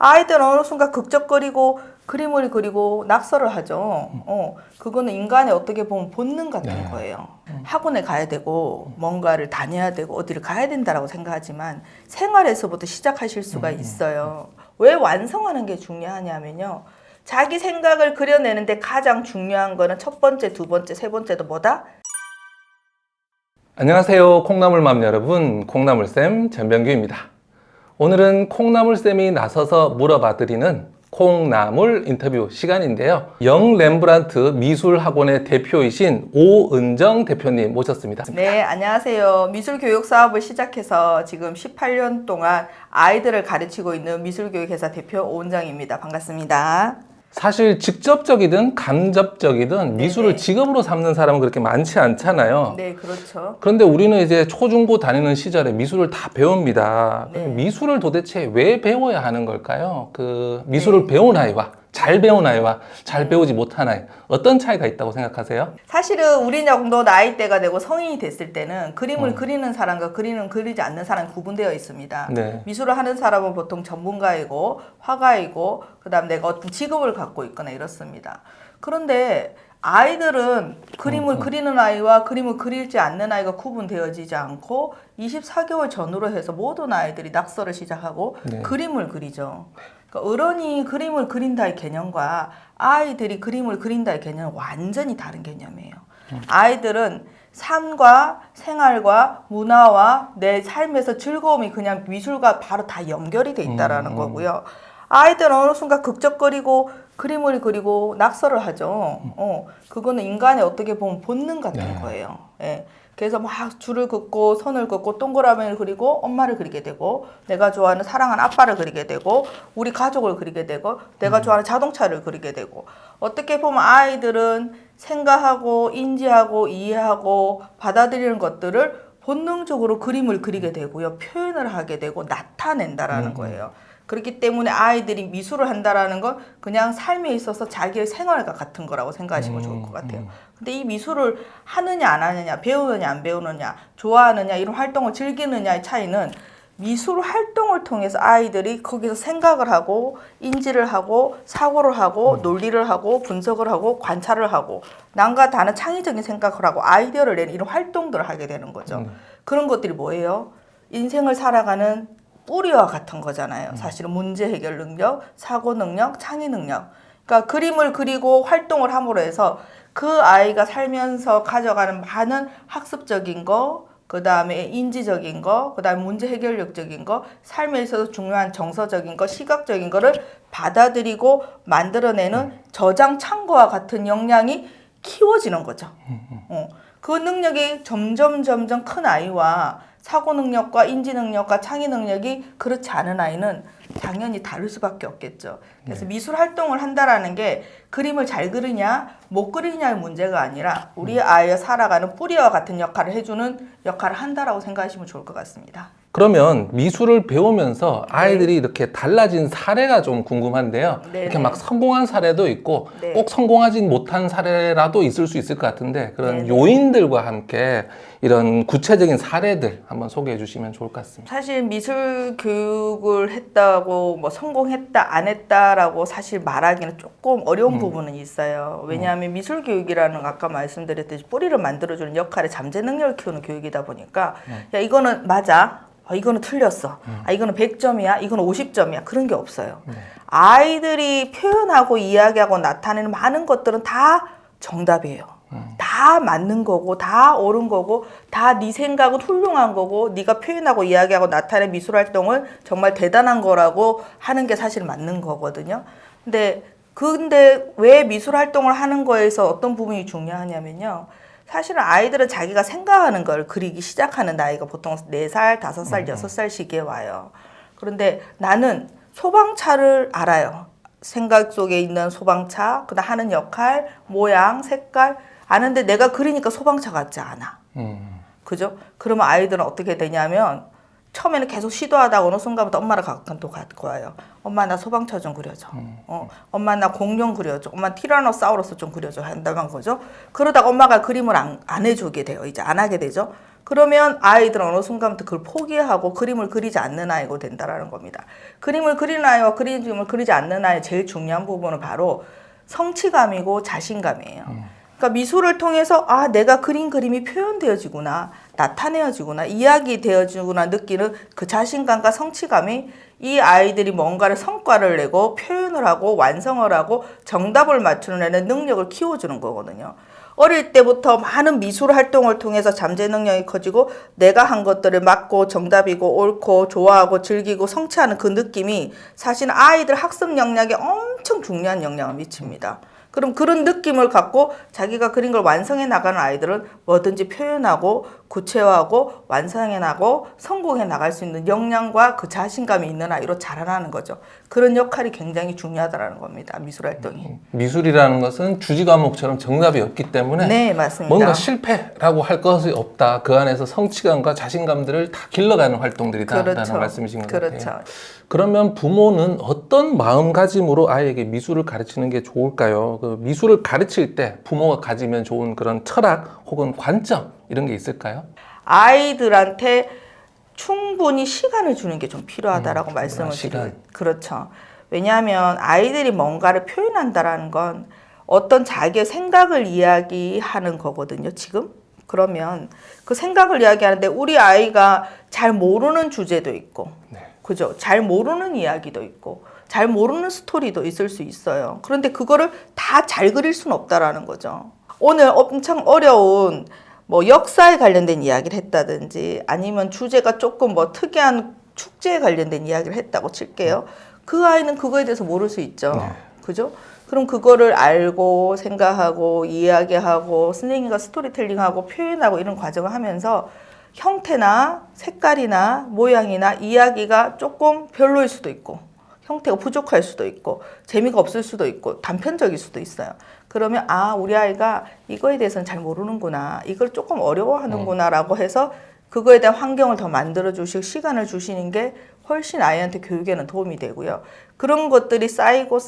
아이들은 어느 순간 극적거리고 그림을 그리고 낙서를 하죠. 그거는 인간의 어떻게 보면 본능 같은 거예요. 학원에 가야 되고 뭔가를 다녀야 되고 어디를 가야 된다라고 생각하지만 생활에서부터 시작하실 수가 있어요. 왜 완성하는 게 중요하냐면요. 자기 생각을 그려내는데 가장 중요한 거는 첫 번째, 두 번째, 세 번째도 뭐다? 안녕하세요, 콩나물맘 여러분. 콩나물쌤 전병규입니다. 오늘은 콩나물쌤이 나서서 물어봐드리는 콩나물 인터뷰 시간인데요. 영 렘브란트 미술학원의 대표이신 오은정 대표님 모셨습니다. 네, 안녕하세요. 미술교육 사업을 시작해서 지금 18년 동안 아이들을 가르치고 있는 미술교육회사 대표 오은정입니다. 반갑습니다. 사실 직접적이든 간접적이든 미술을 직업으로 삼는 사람은 그렇게 많지 않잖아요. 네, 그렇죠. 그런데 우리는 이제 초중고 다니는 시절에 미술을 다 배웁니다. 네. 미술을 도대체 왜 배워야 하는 걸까요? 그 미술을 배운 아이와 잘 배운 아이와 잘 배우지 못한 아이, 어떤 차이가 있다고 생각하세요? 사실은 우리 정도 나이대가 되고 성인이 됐을 때는 그림을 그리는 사람과 그리지 않는 사람이 구분되어 있습니다. 네. 미술을 하는 사람은 보통 전문가이고 화가이고 그다음 내가 어떤 직업을 갖고 있거나 이렇습니다. 그런데 아이들은 그림을 그리는 아이와 그림을 그리지 않는 아이가 구분되어지지 않고 24개월 전후로 해서 모든 아이들이 낙서를 시작하고 그림을 그리죠. 그러니까 어른이 그림을 그린다의 개념과 아이들이 그림을 그린다의 개념은 완전히 다른 개념이에요. 아이들은 삶과 생활과 문화와 내 삶에서 즐거움이 그냥 미술과 바로 다 연결이 돼 있다라는 거고요. 아이들은 어느 순간 극적거리고 그림을 그리고 낙서를 하죠. 그거는 인간의 어떻게 보면 본능 같은 거예요. 예. 그래서 막 줄을 긋고 선을 긋고 동그라미를 그리고 엄마를 그리게 되고 내가 좋아하는 사랑하는 아빠를 그리게 되고 우리 가족을 그리게 되고 내가 좋아하는 자동차를 그리게 되고 어떻게 보면 아이들은 생각하고 인지하고 이해하고 받아들이는 것들을 본능적으로 그림을 그리게 되고요. 표현을 하게 되고 나타낸다라는 거예요. 그렇기 때문에 아이들이 미술을 한다라는 건 그냥 삶에 있어서 자기의 생활과 같은 거라고 생각하시면 좋을 것 같아요. 근데 이 미술을 하느냐 안 하느냐, 배우느냐 안 배우느냐, 좋아하느냐 이런 활동을 즐기느냐의 차이는 미술 활동을 통해서 아이들이 거기서 생각을 하고 인지를 하고 사고를 하고 논리를 하고 분석을 하고 관찰을 하고 남과 다른 창의적인 생각을 하고 아이디어를 내는 이런 활동들을 하게 되는 거죠. 그런 것들이 뭐예요? 인생을 살아가는 뿌리와 같은 거잖아요. 사실은 문제 해결 능력, 사고 능력, 창의 능력. 그러니까 그림을 그리고 활동을 함으로 해서 그 아이가 살면서 가져가는 많은 학습적인 거, 그 다음에 인지적인 거, 그 다음에 문제 해결력적인 거, 삶에 있어서 중요한 정서적인 거, 시각적인 거를 받아들이고 만들어내는 저장 창고와 같은 역량이 키워지는 거죠. 그 능력이 점점 큰 아이와 사고 능력과 인지 능력과 창의 능력이 그렇지 않은 아이는 당연히 다를 수밖에 없겠죠. 그래서 미술 활동을 한다라는 게 그림을 잘 그리냐 못 그리냐의 문제가 아니라 우리 아이가 살아가는 뿌리와 같은 역할을 해주는 역할을 한다라고 생각하시면 좋을 것 같습니다. 그러면 미술을 배우면서 아이들이 이렇게 달라진 사례가 좀 궁금한데요. 이렇게 막 성공한 사례도 있고 꼭 성공하지 못한 사례라도 있을 수 있을 것 같은데 그런 요인들과 함께 이런 구체적인 사례들 한번 소개해 주시면 좋을 것 같습니다. 사실 미술 교육을 했다고 뭐 성공했다 안 했다라고 사실 말하기는 조금 어려운 부분은 있어요. 왜냐하면 미술 교육이라는 아까 말씀드렸듯이 뿌리를 만들어주는 역할의 잠재 능력을 키우는 교육이다 보니까 야 이거는 맞아. 이거는 틀렸어. 이거는 100점이야. 이거는 50점이야. 그런 게 없어요. 아이들이 표현하고 이야기하고 나타내는 많은 것들은 다 정답이에요. 다 맞는 거고 다 옳은 거고 다 네 생각은 훌륭한 거고 네가 표현하고 이야기하고 나타내는 미술 활동은 정말 대단한 거라고 하는 게 사실 맞는 거거든요. 근데 왜 미술 활동을 하는 거에서 어떤 부분이 중요하냐면요. 사실은 아이들은 자기가 생각하는 걸 그리기 시작하는 나이가 보통 4살, 5살, 6살 시기에 와요. 그런데 나는 소방차를 알아요. 생각 속에 있는 소방차, 그다음 하는 역할, 모양, 색깔 아는데 내가 그리니까 소방차 같지 않아. 그죠? 그러면 아이들은 어떻게 되냐면 처음에는 계속 시도하다가 어느 순간부터 엄마를 갖고 와요. 엄마 나 소방차 좀 그려줘. 엄마 나 공룡 그려줘. 엄마 티라노사우루스 좀 그려줘 한다는 거죠. 그러다가 엄마가 그림을 안 해주게 돼요. 이제 안 하게 되죠. 그러면 아이들은 어느 순간부터 그걸 포기하고 그림을 그리지 않는 아이가 된다라는 겁니다. 그림을 그리는 아이와 그림을 그리지 않는 아이의 제일 중요한 부분은 바로 성취감이고 자신감이에요. 그러니까 미술을 통해서 아, 내가 그린 그림이 표현되어지구나, 나타내어지구나, 이야기되어지구나 느끼는 그 자신감과 성취감이 이 아이들이 뭔가를 성과를 내고 표현을 하고 완성을 하고 정답을 맞추는 애는 능력을 키워주는 거거든요. 어릴 때부터 많은 미술 활동을 통해서 잠재 능력이 커지고 내가 한 것들을 맞고 정답이고 옳고 좋아하고 즐기고 성취하는 그 느낌이 사실 아이들 학습 역량에 엄청 중요한 영향을 미칩니다. 그럼 그런 느낌을 갖고 자기가 그린 걸 완성해 나가는 아이들은 뭐든지 표현하고 구체화하고 완성해 나가고 성공해 나갈 수 있는 역량과 그 자신감이 있는 아이로 자라나는 거죠. 그런 역할이 굉장히 중요하다는 겁니다. 미술 활동이. 미술이라는 것은 주지 과목처럼 정답이 없기 때문에 네, 맞습니다. 뭔가 실패라고 할 것이 없다. 그 안에서 성취감과 자신감들을 다 길러가는 활동들이다라는 그렇죠. 말씀이신 것 그렇죠. 같아요. 그러면 부모는 어떤 마음가짐으로 아이에게 미술을 가르치는 게 좋을까요? 그 미술을 가르칠 때 부모가 가지면 좋은 그런 철학 혹은 관점 이런 게 있을까요? 아이들한테 충분히 시간을 주는 게 좀 필요하다라고 말씀을 시간. 드려요. 그렇죠. 왜냐하면 아이들이 뭔가를 표현한다라는 건 어떤 자기의 생각을 이야기하는 거거든요, 지금. 그러면 그 생각을 이야기하는데 우리 아이가 잘 모르는 주제도 있고, 그죠? 잘 모르는 이야기도 있고, 잘 모르는 스토리도 있을 수 있어요. 그런데 그거를 다 잘 그릴 수는 없다라는 거죠. 오늘 엄청 어려운 뭐 역사에 관련된 이야기를 했다든지 아니면 주제가 조금 뭐 특이한 축제에 관련된 이야기를 했다고 칠게요. 그 아이는 그거에 대해서 모를 수 있죠. 그죠? 그럼 그거를 알고 생각하고 이야기하고 선생님과 스토리텔링하고 표현하고 이런 과정을 하면서 형태나 색깔이나 모양이나 이야기가 조금 별로일 수도 있고 형태가 부족할 수도 있고 재미가 없을 수도 있고 단편적일 수도 있어요. 그러면 아, 우리 아이가 이거에 대해서는 잘 모르는구나, 이걸 조금 어려워하는구나 라고 해서 그거에 대한 환경을 더 만들어 주시고 시간을 주시는 게 훨씬 아이한테 교육에는 도움이 되고요. 그런 것들이 쌓이고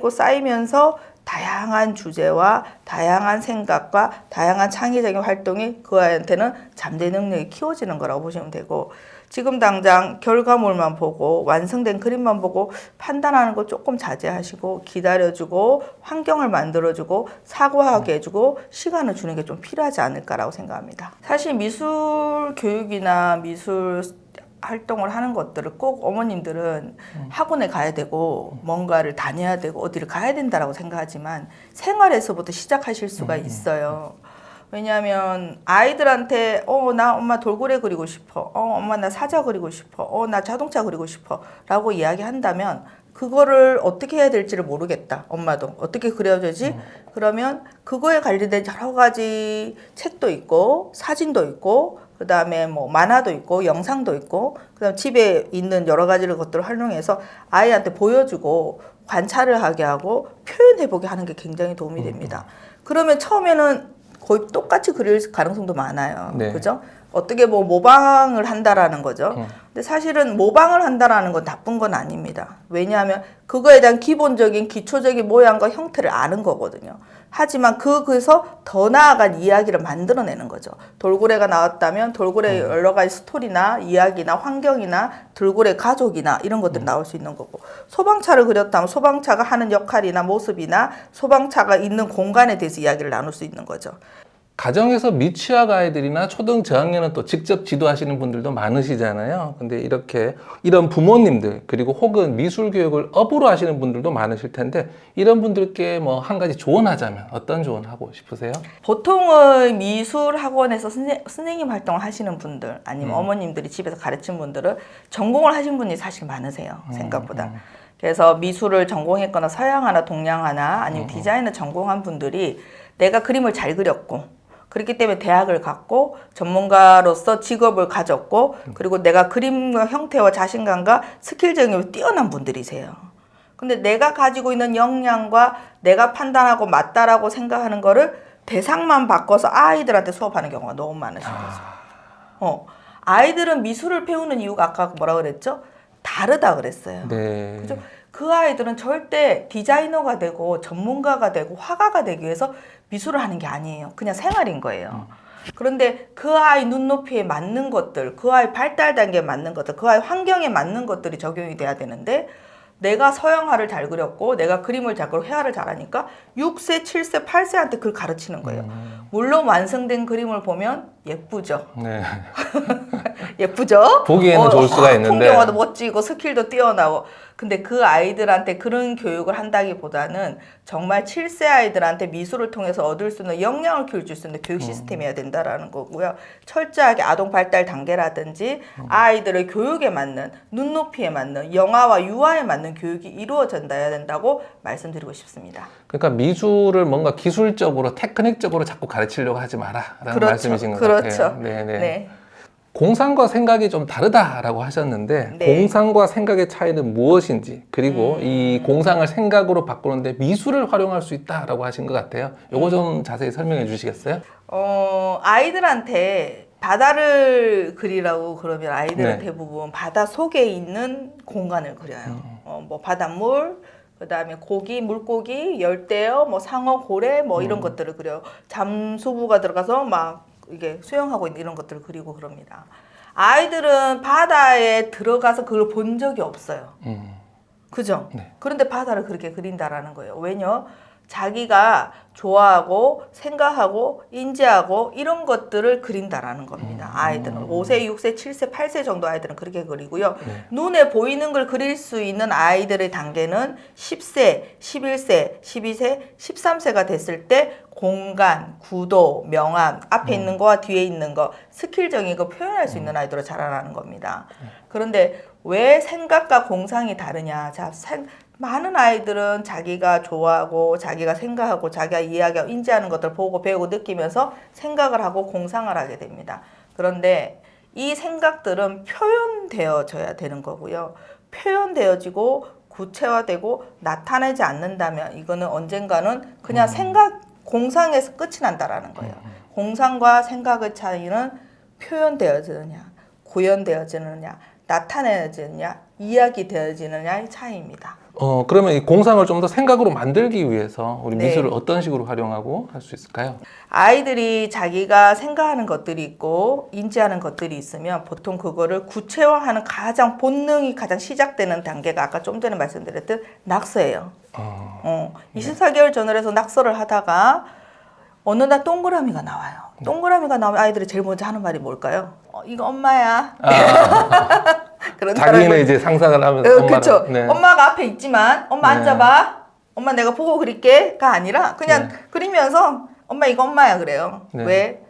쌓이면서 다양한 주제와 다양한 생각과 다양한 창의적인 활동이 그 아이한테는 잠재 능력이 키워지는 거라고 보시면 되고, 지금 당장 결과물만 보고 완성된 그림만 보고 판단하는 거 조금 자제하시고 기다려주고 환경을 만들어주고 사고하게 해주고 시간을 주는 게 좀 필요하지 않을까라고 생각합니다. 사실 미술 교육이나 미술 활동을 하는 것들을 꼭 어머님들은 학원에 가야 되고 뭔가를 다녀야 되고 어디를 가야 된다라고 생각하지만 생활에서부터 시작하실 수가 있어요. 왜냐하면 아이들한테 나 엄마 돌고래 그리고 싶어, 엄마 나 사자 그리고 싶어, 나 자동차 그리고 싶어 라고 이야기한다면 그거를 어떻게 해야 될지를 모르겠다. 엄마도 어떻게 그려야 되지? 그러면 그거에 관련된 여러 가지 책도 있고 사진도 있고 그 다음에 뭐 만화도 있고 영상도 있고 그다음 집에 있는 여러 가지를 것들을 활용해서 아이한테 보여주고 관찰을 하게 하고 표현해보게 하는 게 굉장히 도움이 됩니다. 그러면 처음에는 거의 똑같이 그릴 가능성도 많아요. 네. 그죠? 어떻게 뭐 모방을 한다라는 거죠. 근데 사실은 모방을 한다라는 건 나쁜 건 아닙니다. 왜냐하면 그거에 대한 기본적인 기초적인 모양과 형태를 아는 거거든요. 하지만 그거에서 더 나아간 이야기를 만들어내는 거죠. 돌고래가 나왔다면 돌고래의 여러 가지 스토리나 이야기나 환경이나 돌고래 가족이나 이런 것들이 나올 수 있는 거고, 소방차를 그렸다면 소방차가 하는 역할이나 모습이나 소방차가 있는 공간에 대해서 이야기를 나눌 수 있는 거죠. 가정에서 미취학 아이들이나 초등 저학년은 또 직접 지도하시는 분들도 많으시잖아요. 근데 이렇게 이런 부모님들 그리고 혹은 미술 교육을 업으로 하시는 분들도 많으실 텐데 이런 분들께 뭐 한 가지 조언하자면 어떤 조언 하고 싶으세요? 보통은 미술 학원에서 선생님 활동을 하시는 분들 아니면 어머님들이 집에서 가르친 분들은 전공을 하신 분이 사실 많으세요. 생각보다. 그래서 미술을 전공했거나 서양화나 동양화나 아니면 디자인을 전공한 분들이 내가 그림을 잘 그렸고 그렇기 때문에 대학을 갔고 전문가로서 직업을 가졌고 그리고 내가 그림과 형태와 자신감과 스킬적인 뛰어난 분들이세요. 근데 내가 가지고 있는 역량과 내가 판단하고 맞다라고 생각하는 거를 대상만 바꿔서 아이들한테 수업하는 경우가 너무 많으신 거죠. 아이들은 미술을 배우는 이유가 아까 뭐라 그랬죠? 다르다 그랬어요. 네. 그죠? 그 아이들은 절대 디자이너가 되고 전문가가 되고 화가가 되기 위해서 미술을 하는 게 아니에요. 그냥 생활인 거예요. 그런데 그 아이 눈높이에 맞는 것들, 그 아이 발달 단계에 맞는 것들, 그 아이 환경에 맞는 것들이 적용이 돼야 되는데 내가 서양화를 잘 그렸고 내가 그림을 잘 그리고 회화를 잘하니까 6세, 7세, 8세한테 그걸 가르치는 거예요. 물론 완성된 그림을 보면 예쁘죠. 네. 예쁘죠? 보기에는 좋을 수가 있는데 풍경화도 멋지고 스킬도 뛰어나고 근데 그 아이들한테 그런 교육을 한다기보다는 정말 7세 아이들한테 미술을 통해서 얻을 수 있는 역량을 키워줄 수 있는 교육 시스템이어야 된다라는 거고요. 철저하게 아동 발달 단계라든지 아이들의 교육에 맞는 눈높이에 맞는 영아와 유아에 맞는 교육이 이루어져야 된다고 말씀드리고 싶습니다. 그러니까 미술을 뭔가 기술적으로 테크닉적으로 자꾸 가르치려고 하지 마라라는 그렇죠. 말씀이신 것 그렇죠. 같아요. 네네. 네. 공상과 생각이 좀 다르다라고 하셨는데 네. 공상과 생각의 차이는 무엇인지 그리고 이 공상을 생각으로 바꾸는데 미술을 활용할 수 있다라고 하신 것 같아요. 요거 좀 자세히 설명해 주시겠어요? 아이들한테 바다를 그리라고 그러면 아이들은 네. 대부분 바다 속에 있는 공간을 그려요. 뭐 바닷물, 그다음에 고기, 물고기, 열대어, 뭐 상어, 고래 뭐 이런 것들을 그려요. 잠수부가 들어가서 막 이게 수영하고 있는 이런 것들을 그리고 그럽니다. 아이들은 바다에 들어가서 그걸 본 적이 없어요. 그죠? 네. 그런데 바다를 그렇게 그린다라는 거예요. 왜냐? 자기가 좋아하고 생각하고 인지하고 이런 것들을 그린다라는 겁니다. 아이들은 5세, 6세, 7세, 8세 정도 아이들은 그렇게 그리고요. 네. 눈에 보이는 걸 그릴 수 있는 아이들의 단계는 10세, 11세, 12세, 13세가 됐을 때 공간, 구도, 명암, 앞에 있는 거와 뒤에 있는 거, 스킬적인 거 표현할 수 있는 아이들로 자라나는 겁니다. 그런데 왜 생각과 공상이 다르냐? 자, 많은 아이들은 자기가 좋아하고 자기가 생각하고 자기가 이해하고 인지하는 것들 보고 배우고 느끼면서 생각을 하고 공상을 하게 됩니다. 그런데 이 생각들은 표현되어져야 되는 거고요. 표현되어지고 구체화되고 나타내지 않는다면 이거는 언젠가는 그냥 생각, 공상에서 끝이 난다라는 거예요. 공상과 생각의 차이는 표현되어지느냐, 구현되어지느냐, 나타내지느냐, 이야기되어지느냐의 차이입니다. 그러면 이 공상을 좀 더 생각으로 만들기 위해서 우리 네. 미술을 어떤 식으로 활용하고 할 수 있을까요? 아이들이 자기가 생각하는 것들이 있고 인지하는 것들이 있으면 보통 그거를 구체화하는 가장 본능이 가장 시작되는 단계가 아까 좀 전에 말씀드렸던 낙서예요. 24개월 전후에서 낙서를 하다가 어느 날 동그라미가 나와요. 동그라미가 나오면 아이들이 제일 먼저 하는 말이 뭘까요? 이거 엄마야. 자기는 이제 상상을 하면서 그렇죠. 네. 엄마가 앞에 있지만 엄마 네. 앉아봐. 엄마 내가 보고 그릴게가 아니라 그냥 네. 그리면서 엄마 이거 엄마야 그래요. 네. 왜?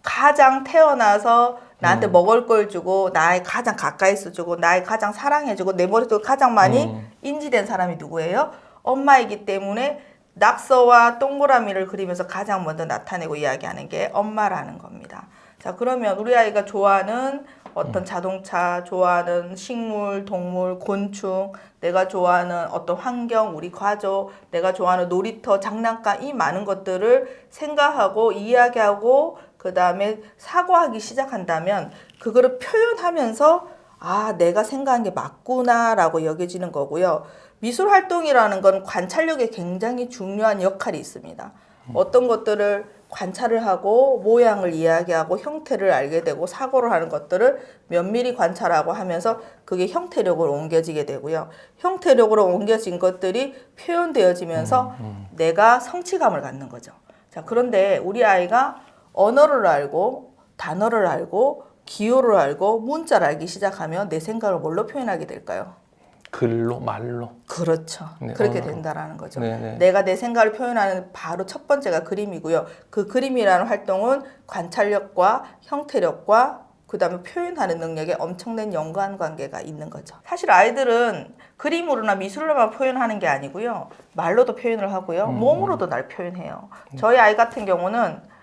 가장 태어나서 나한테 먹을 걸 주고 나의 가장 가까이서 주고 나의 가장 사랑해주고 내 머릿속에 가장 많이 인지된 사람이 누구예요? 엄마이기 때문에 낙서와 동그라미를 그리면서 가장 먼저 나타내고 이야기하는 게 엄마라는 겁니다. 자, 그러면 우리 아이가 좋아하는 어떤 자동차, 좋아하는 식물, 동물, 곤충, 내가 좋아하는 어떤 환경, 우리 가족, 내가 좋아하는 놀이터, 장난감 이 많은 것들을 생각하고 이야기하고 그 다음에 사고하기 시작한다면 그거를 표현하면서 아, 내가 생각한 게 맞구나라고 여겨지는 거고요. 미술 활동이라는 건 관찰력에 굉장히 중요한 역할이 있습니다. 어떤 것들을 관찰을 하고 모양을 이야기하고 형태를 알게 되고 사고를 하는 것들을 면밀히 관찰하고 하면서 그게 형태력으로 옮겨지게 되고요. 형태력으로 옮겨진 것들이 표현되어지면서 내가 성취감을 갖는 거죠. 자, 그런데 우리 아이가 언어를 알고 단어를 알고 기호를 알고 문자를 알기 시작하면 내 생각을 뭘로 표현하게 될까요? 글로, 말로. 그렇죠. 네, 그렇게 언어로. 된다라는 거죠. 네네. 내가 내 생각을 표현하는 바로 첫 번째가 그림이고요. 그 그림이라는 활동은 관찰력과 형태력과 그다음에 표현하는 능력에 엄청난 연관관계가 있는 거죠. 사실 아이들은 그림으로나 미술로만 표현하는 게 아니고요. 말로도 표현을 하고요. 몸으로도 날 표현해요. 저희 아이 같은 경우는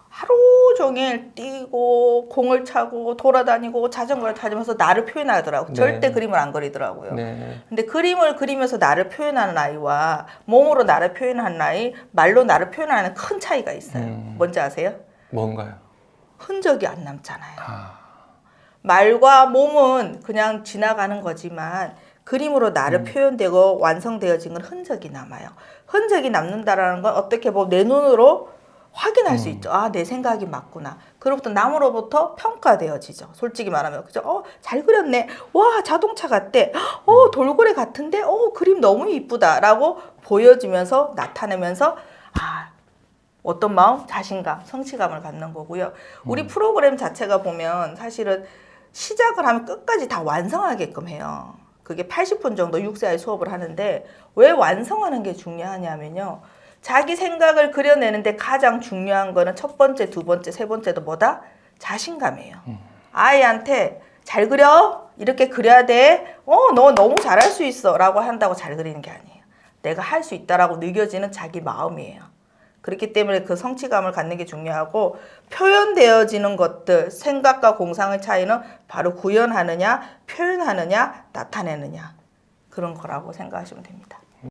하루 종일 뛰고 공을 차고 돌아다니고 자전거를 타면서 나를 표현하더라고요. 네. 절대 그림을 안 그리더라고요. 네. 근데 그림을 그리면서 나를 표현하는 아이와 몸으로 나를 표현하는 아이, 말로 나를 표현하는 큰 차이가 있어요. 뭔지 아세요? 뭔가요? 흔적이 안 남잖아요. 말과 몸은 그냥 지나가는 거지만 그림으로 나를 표현되고 완성되어진 건 흔적이 남아요. 흔적이 남는다라는 건 어떻게 보면 내 눈으로 확인할 수 있죠. 아, 내 생각이 맞구나. 그로부터 남으로부터 평가되어지죠. 솔직히 말하면. 그죠? 잘 그렸네. 와, 자동차 같대. 돌고래 같은데? 그림 너무 이쁘다. 라고 보여주면서 나타내면서, 아, 어떤 마음? 자신감, 성취감을 갖는 거고요. 우리 프로그램 자체가 보면 사실은 시작을 하면 끝까지 다 완성하게끔 해요. 그게 80분 정도 6세 아이 수업을 하는데 왜 완성하는 게 중요하냐면요. 자기 생각을 그려내는데 가장 중요한 거는 첫 번째, 두 번째, 세 번째도 뭐다? 자신감이에요. 아이한테 잘 그려? 이렇게 그려야 돼? 너 너무 잘할 수 있어. 라고 한다고 잘 그리는 게 아니에요. 내가 할 수 있다라고 느껴지는 자기 마음이에요. 그렇기 때문에 그 성취감을 갖는 게 중요하고 표현되어지는 것들, 생각과 공상의 차이는 바로 구현하느냐, 표현하느냐, 나타내느냐 그런 거라고 생각하시면 됩니다.